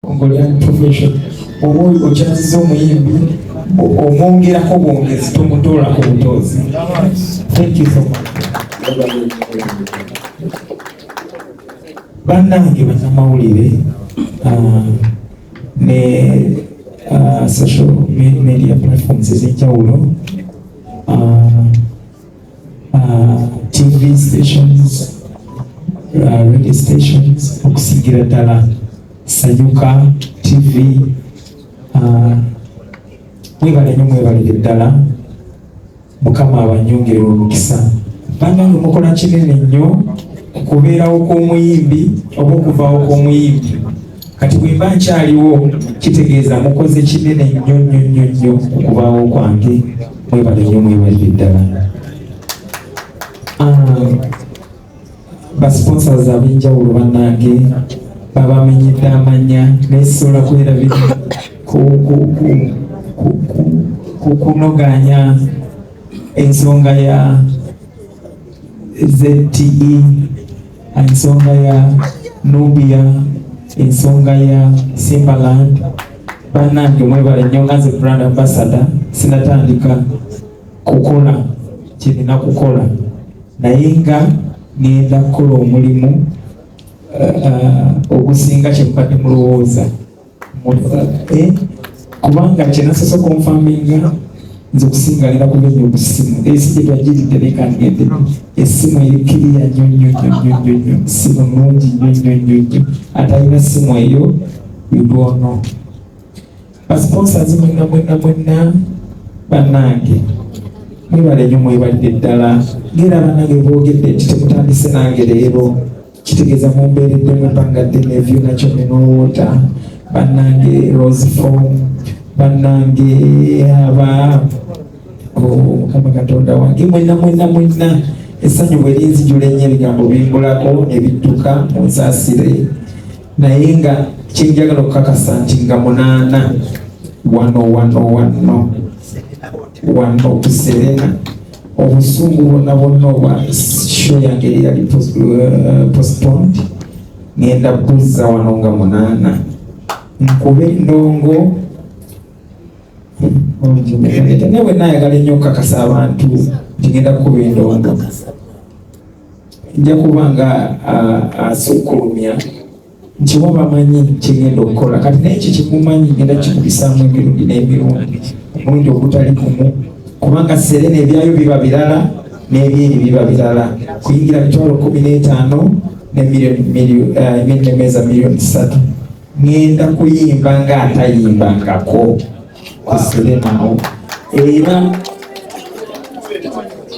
Congolian profession. Obo ochaziza omuyimbi omwongerako bwongezi tomutoolako butozi. Thank you so much. Bannange bannamawulire ne social media platforms ez'enjawulo, TV stations, radio stations, okusingira ddala Sayuka TV, mwebale nnyo mwebalire ddala, Mukama abanyongere omukisa. Bannange mukola kinene nnyo okubeerawo kw'omuyimbi oba okuvaawo kw'omuyimbi. Kati bwe mba nkyaliwo kitegeeza mukoze kinene nnyo okuvaawo kwange. Mwebale nnyo mwebalire ddala. Basponsors ab'enjawulo bannange babamenyedde amanya nesobola kwerabira kunoganya ensonga ya ZTE, ensonga ya Nubia, ensonga ya Simbaland. Bannange mwebale nnyo nga nze brand ambassador sinatandika kukola kirina kukola naye nga ngenda kukola omulimu ogusinga kyempadde mulowooza kubanga kyenasosa konfaminga nze okusingalira kubenya obusimu esi gye twagiridde leka ngende essimu erikiriya nnyo simu nungi nnyo ate alina simu eyo yudwono. Basponsors mwenna bannange mwebale nnyo mwebalire ddala. Ngera bannange boogedde nti temutandise nange leero kitegeeza mumbeeredde mubangadde nevyu nakyo nenowoota. Bannange Roseform, bannange aba Mukama Katonda wange mwenna essanyu bwe linzijula ennyo ebigambo bimbulako ebidduka munsaasire naye nga kyenjagala okukakasa nti nga 8 wano kuserena obusungu bonna obwa show yange eyali postponed ngenda buzza wano nga 8 nkube ndongo newe nayagala ennyo okukakasa abantu ntigenda kukuba endongo nja kuba nga asukkulumya nkiwa bamanyi kyengenda okukola kati naye ekyo kimumanyi ngenda kikubisaamu emirundi n'emirundi omulundi ogutali gumu kubanga serena ebyayo biba birala n'ebyeri biba birala kuyingira 15 n'emeza miliyoni 3 ngenda kuyimba nga atayimbangako ku serenawo era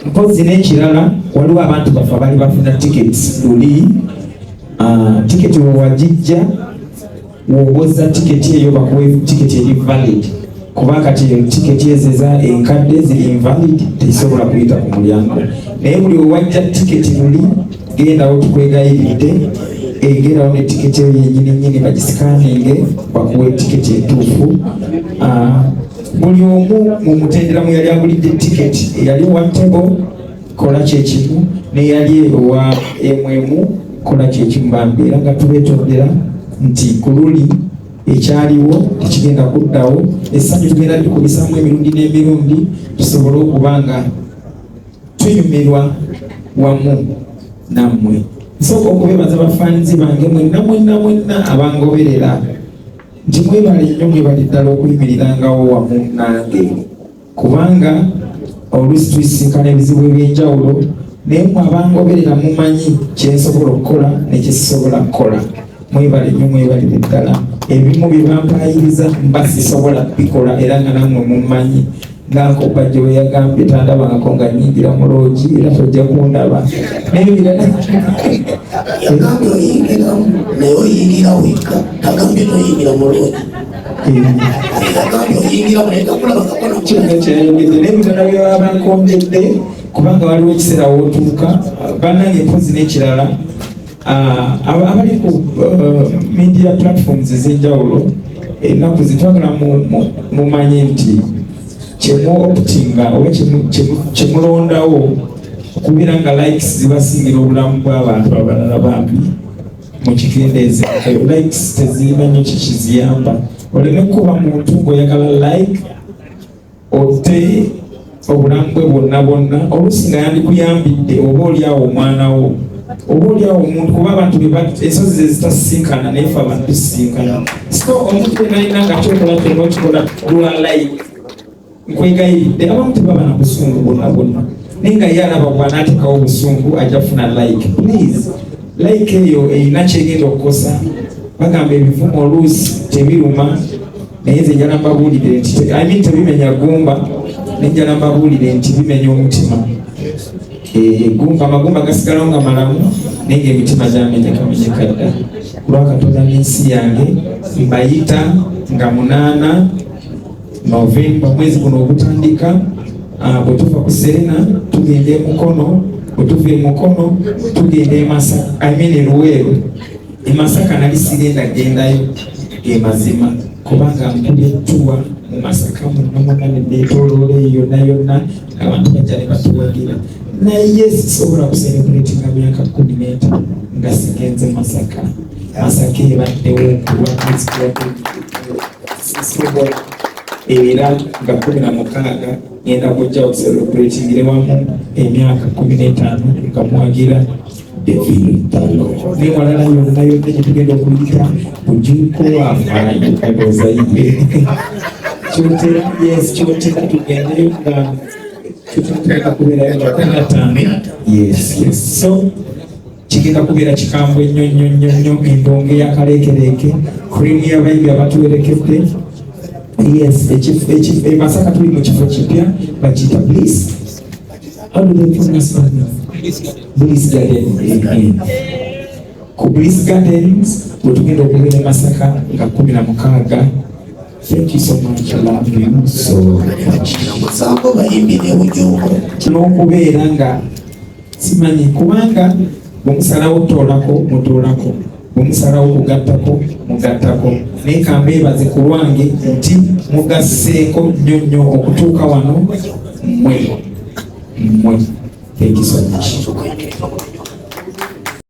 mpozi n'ekirala waliwo abantu bafa bali bafuna tickets luli tiketi wewagijja woboza tiketi eyo bakuwe tiketi eri valid kuba kati tiketi ezeza enkadde ziri invalid tezisobola kuyita ku mulyango naye buli wewajja tiketi luli gendawo tukwegayiridde egerawo ne tiketi eyo yennyini bagisikaninge bakuwe tiketi entuufu. Buli omu mu mutendera mwe yali agulidde tiketi eyali owa table kola kyekimu neyali ewa emwemu kola kyekimu bambeera nga tubetondera nti kululi ekyaliwo tekigenda kuddawo essanyu tugenda tukubisaamu emirundi n'emirundi tusobole okubanga tunyumirwa wamu nammwe. Nsooka okubebaza bafaanizi bange mwenna abangoberera nti mwebale nnyo mwebali ddala okuyimirirangawo wamu nange kubanga oluusi tuyisinkana ebizibu ebyenjawulo naye mwe abangoberera mumanyi kyensobola okukola nekyekisobola kukola. Mwebale nnyo mwebalire ddala. Ebimu bye bampayiriza mba sisobola kubikola era nga nammwe mumanyi ngako bajje we yagambye tandabangako nga nyingira mu loogi era tojja kundaba nebirala yagambye oyingira naye oyingira wekka tagambye toyingira mu loogi yagambye oyingira naye takulabangako kiranga kyayogedde n'ebirala byebaba bankombedde kubanga waliwo ekiseera wootuuka bannange mpozi n'ekirala abali ku media platforms ez'enjawulo ennaku zitwagala mumanye nti kyemu okutinga oba kyemulondawo okubeera nga likes zibasingira obulamu bw'abantu abalala bambi mukikendeeze likes tezirina nnyo kikiziyamba oleme kuba muntu ng'oyagala like otte obulamu bwe bwonna oluusi nga yandikuyambidde oba oliawo omwana wo oba oliawo omuntu kuba abantu ensozi zezitasisinkana naye fe abantu tusisinkana so omuntu enalina nga kyokola kyonna okikola lwa like nkwegayiridde abamu tebaba na busungu bwonna naye nga ye alaba bw'anaatekawo obusungu ajja kufuna like please like eyo erina kyegenda okukosa bagamba ebivumu oluusi tebiruma naye nze njala mbabuulire nti tebimenya gumba naye njala mbabuulire nti bimenya omutima gumba amagumba gasigalawo nga malamu naye ng'emitima gyamenyekamenyeka dda kulwa Katonda n'ensi yange mbayita nga 8 Novemba mwezi guno ogutandika bwe tuva ku Serena tugenda Mukono bwe tuva Mukono tugenda Masaka Luweero Masaka nali sigenda gendayo mazima kubanga mpulira ettuwa mu Masaka munnamuna neetoloola eyo yonna abantu bajja ne batuwagira naye sisobola kuserebuletinga myaka 15 nga sigenze Masaka ebaddewo okuwakizikisobola era nga 16 ngenda kujja okuserebuletingire wamu emyaka 15 nga mwagira niwalala yonna gyetugenda okuyita bujuuko afaayo kagozayibe kyotera tugendeyo nga tutandika kubeerayo nga 15 so kigenda kubeera kikambwe nnyo endongo eyakaleekereeke kurimu y'abayimbi abatuwerekedde Masaka tuli mu kifo kipya bakiyita Bliss. How do they pronounce that now? Bliss Garden. Ku Bliss Gardens tugenda okugenda Masaka nga 16. Thank you so much. I love you so much. N'okubeera nga simanyi kubanga bwemusalawo mutoolako bwemusalawo mugattako naye kambeebaze ku lwange nti mugasseeko nnyo okutuuka wano mmwe. Thank you so much.